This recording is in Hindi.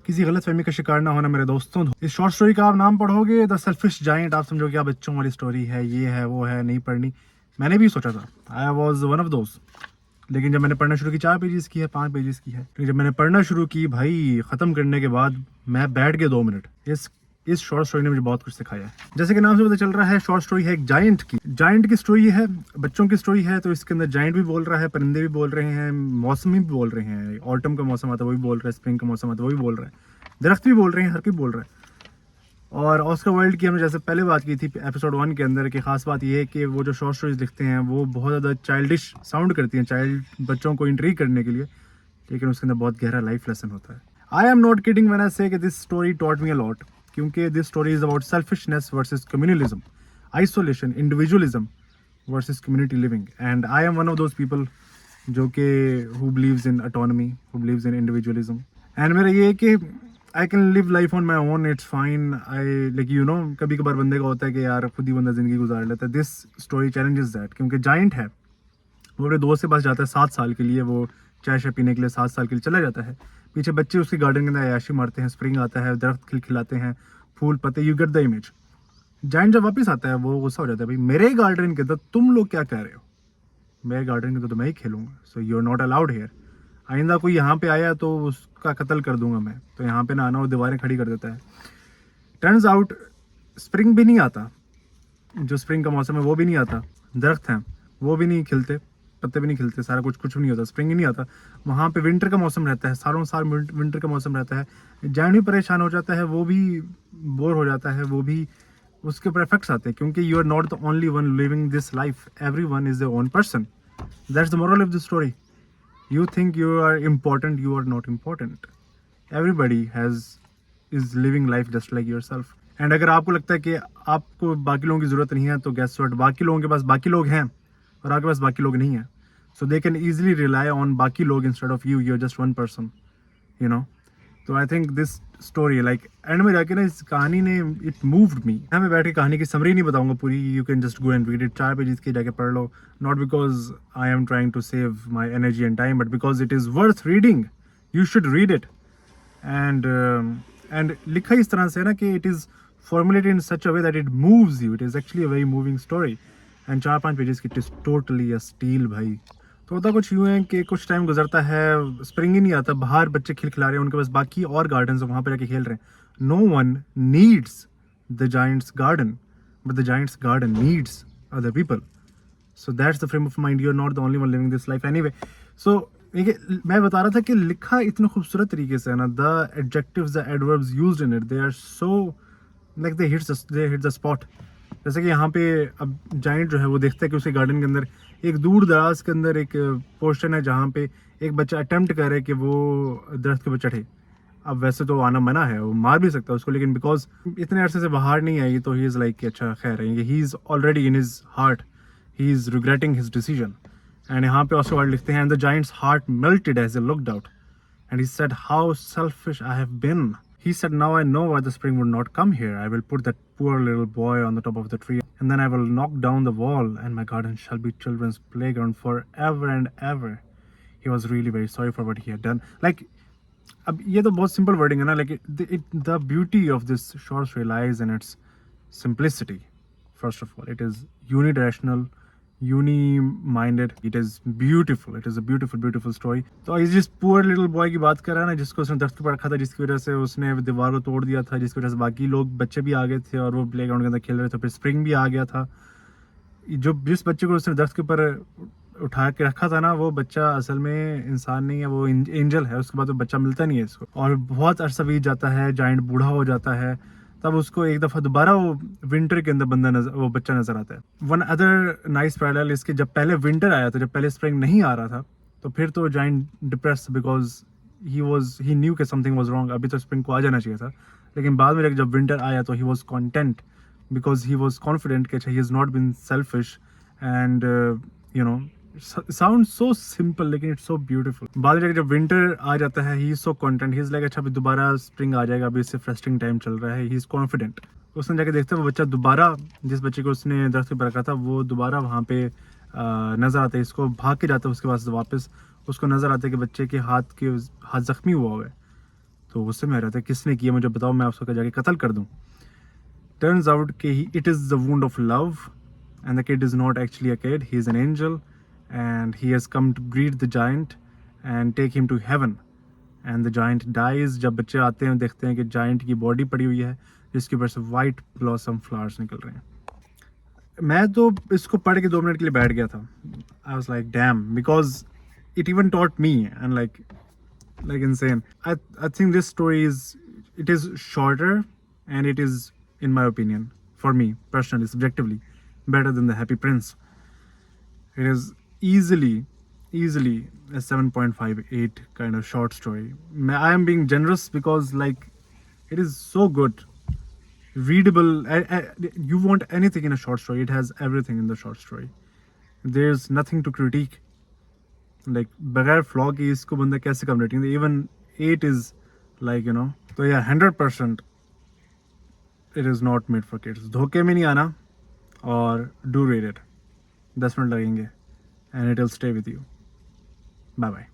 किसी गलतफहमी का शिकार ना होना मेरे दोस्तों। इस शॉर्ट स्टोरी का आप नाम पढ़ोगे द सेल्फिश जायंट, आप समझो क्या बच्चों वाली स्टोरी है, ये है वो है, नहीं पढ़नी। मैंने भी सोचा था, आई वॉज वन ऑफ दोस्त, लेकिन जब मैंने पढ़ना शुरू की 4 पेजेस की है, 5 पेजेस की है, लेकिन जब मैंने पढ़ना शुरू की भाई, खत्म करने के बाद मैं बैठ गया 2 मिनट। इस शॉर्ट स्टोरी ने मुझे बहुत कुछ सिखाया है। जैसे कि नाम से पता चल रहा है, शॉर्ट स्टोरी है एक जायंट की स्टोरी है, बच्चों की स्टोरी है। तो इसके अंदर जायंट भी बोल रहा है, परिंदे भी बोल रहे हैं, मौसम भी बोल रहे हैं, ऑटम का मौसम आता है वो भी बोल रहा है, स्प्रिंग का मौसम आता है वो भी बोल रहा है, दरख्त भी बोल रहे हैं, हर कोई बोल रहा है। और ऑस्कर वाइल्ड की हमने जैसे पहले बात की थी एपिसोड 1 के अंदर कि खास बात यह है कि वो जो शॉर्ट स्टोरीज लिखते हैं वो बहुत ज़्यादा चाइल्डिश साउंड करती हैं, बच्चों को इंट्रीग करने के लिए, लेकिन उसके अंदर बहुत गहरा लाइफ लेसन होता है। I am not kidding when I say कि this story taught me a lot, क्योंकि this story is about selfishness versus communalism, isolation, individualism versus community living. And I am one of those people जो कि who believes in autonomy, who believes in individualism. And मेरा ये है कि I can live life on my own, it's fine. I like you know, कभी कभार बंदे का होता है कि यार खुद ही बंदा जिंदगी गुजार लेता है। दिस स्टोरी चैलेंजेस दैट, क्योंकि जाइंट है, वो अपने दोस्त के पास जाता है 7 साल के लिए, वो चाय शाय पीने के लिए 7 साल के लिए चला जाता है। पीछे बच्चे उसके गार्डन के अंदर अयाशी मारते हैं, स्प्रिंग आता है, दरख्त खिलखिलाते हैं, फूल पत्ते, you get the image. Giant जब वापस आता है वो गुस्सा हो जाता है, भाई मेरे गार्डन के अंदर तुम लोग क्या कह रहे हो, मेरे गार्डन के अंदर तो मैं ही खेलूंगा, so you are not allowed here. आइंदा कोई यहाँ पे आया तो उसका कत्ल कर दूंगा मैं, तो यहाँ पे ना आना, और दीवारें खड़ी कर देता है। टर्न्स आउट स्प्रिंग भी नहीं आता, जो स्प्रिंग का मौसम है वो भी नहीं आता, दरख्त हैं वो भी नहीं खिलते, पत्ते भी नहीं खिलते, सारा कुछ नहीं होता, स्प्रिंग ही नहीं आता। वहाँ पे विंटर का मौसम रहता है, सालों साल विंटर का मौसम रहता है। जाइंट भी परेशान हो जाता है, वो भी बोर हो जाता है, वो भी उसके ऊपर इफेक्ट्स आते हैं, क्योंकि you are not the only one living this life, every one is the own person. That's the moral of the story. You think you are important, you are not important. Everybody is living life just like yourself. And अगर आपको लगता है कि आपको बाकी लोगों की ज़रूरत नहीं है, तो guess what, बाकी लोगों के पास बाकी लोग हैं और आपके पास बाकी लोग नहीं हैं. So they can easily rely on बाकी लोग instead of you. You're just one person, you know. तो I think this story like and में जाके ना इस कहानी ने इट मूव्ड मी। यहाँ पे बैठ के कहानी की समरी नहीं बताऊंगा पूरी, you can just go and read it, 4 pages की जाके पढ़ लो। Not because I am trying to save my energy and time, but because it is worth reading, you should read it. And लिखा इस तरह से ना कि it is formulated in such a way that it moves you, it is actually a very moving story. And 4-5 pages की, it is totally a steel भाई। तो होता कुछ यूँ है कि कुछ टाइम गुजरता है, स्प्रिंग ही नहीं आता, बाहर बच्चे खिलखिला रहे हैं, उनके पास बाकी और गार्डन है, वहाँ पर जाके खेल रहे हैं। No one needs the giant's garden, but the giant's garden needs other people. So that's the frame of mind, you are not the only one living this life anyway. So मैं बता रहा था कि लिखा इतने खूबसूरत तरीके से है ना, the adjectives, the adverbs used in it, they are so like they hit the spot. जैसे कि यहाँ पे अब जाइंट जो है वो देखता है कि उसके गार्डन के अंदर एक दूर दराज के अंदर एक पोर्शन है जहाँ पे एक बच्चा अटेम्प्ट कर रहा है कि वो दरख्त के ऊपर चढ़े। अब वैसे तो आना मना है, वो मार भी सकता है उसको, लेकिन बिकॉज इतने अरसे से बाहर नहीं आई तो ही इज़ लाइक अच्छा खैर है, he is already in his heart, he is regretting his decision. And यहाँ पे ऑस्कर वाइल्ड लिखते हैं, and the giant's heart melted as a looked out and he said, how selfish I have been. He said, now I know why the spring would not come here. I will put that poor little boy on the top of the tree, and then I will knock down the wall, and my garden shall be children's playground forever and ever. He was really very sorry for what he had done. Like, अब ये तो बहुत simple wording है ना, like the beauty of this short story lies in its simplicity. First of all, it is unidirectional, uni-minded. It is beautiful. It is a beautiful, beautiful story. तो इस जिस poor little boy की बात कर रहा है ना, जिसको उसने दरख्त पर रखा था, जिसकी वजह से उसने दीवार को तोड़ दिया था, जिसकी वजह से बाकी लोग बच्चे भी आ गए थे और वो प्लेग्राउंड के अंदर खेल रहे थे, फिर स्प्रिंग भी आ गया था। जो जिस बच्चे को उसने दरख्त के ऊपर उठा के रखा था ना, वो बच्चा असल में इंसान नहीं है, वो एंजल है। उसके बाद वो बच्चा मिलता नहीं है इसको, और बहुत अरसा बीत जाता है, जाइंट बूढ़ा हो जाता है, तब उसको एक दफ़ा दोबारा वो विंटर के अंदर वो बच्चा नजर आता है। वन अदर नाइस पैरेलल इसके, जब पहले विंटर आया था, जब पहले स्प्रिंग नहीं आ रहा था, तो फिर तो giant depress because he new कि समथिंग वाज रॉन्ग, अभी तो स्प्रिंग को आ जाना चाहिए था। लेकिन बाद में जब विंटर आया तो he was content because he was confident कि he is not been selfish and you know, sound so simple लेकिन इट्स सो ब्यूटीफुल। बाद में जब विंटर आ जाता है, he is so content, he is like अच्छा अभी दोबारा स्प्रिंग आ जाएगा, अभी इससे फ्रस्टिंग टाइम चल रहा है, ही इज कॉन्फिडेंट। उसने जाके देखता है वो बच्चा दोबारा, जिस बच्चे को उसने दरख्त पर रखा था, वो दोबारा वहाँ पे नजर आता है, इसको भाग के जाता है उसके पास वापस, उसको नजर आता है कि बच्चे के हाथ जख्मी हुआ है। तो गुस्से में रहा था, किसने किया मुझे बताओ, मैं उसको जाके कत्ल कर दूँ। टर्न्स आउट कि it is the wound of love and the kid is not actually a kid, he is an angel and he has come to greet the giant and take him to heaven and the giant dies. जब बच्चे आते हैं देखते हैं कि जाइंट की बॉडी पड़ी हुई है जिसकी वजह से वाइट ब्लॉसम फ्लावर्स निकल रहे हैं। मैं तो इसको पढ़ के 2 मिनट के लिए बैठ गया था। I was like damn, because it even taught me and like insane. I think this story is shorter and it is, in my opinion, for me personally, subjectively, better than the Happy Prince. It is easily a 7.58 kind of short story. I am being generous because like it is so good, readable. You want anything in a short story, it has everything in the short story. There's nothing to critique. Like बगैर फ्लॉ की इसको बंदा कैसे कम रेटिंग दे, इवन 8 इज लाइक तो या 100% it is not made for kids. धोखे में नहीं आना और डू रीड इट। 10 मिनट लगेंगे and it will stay with you. Bye bye.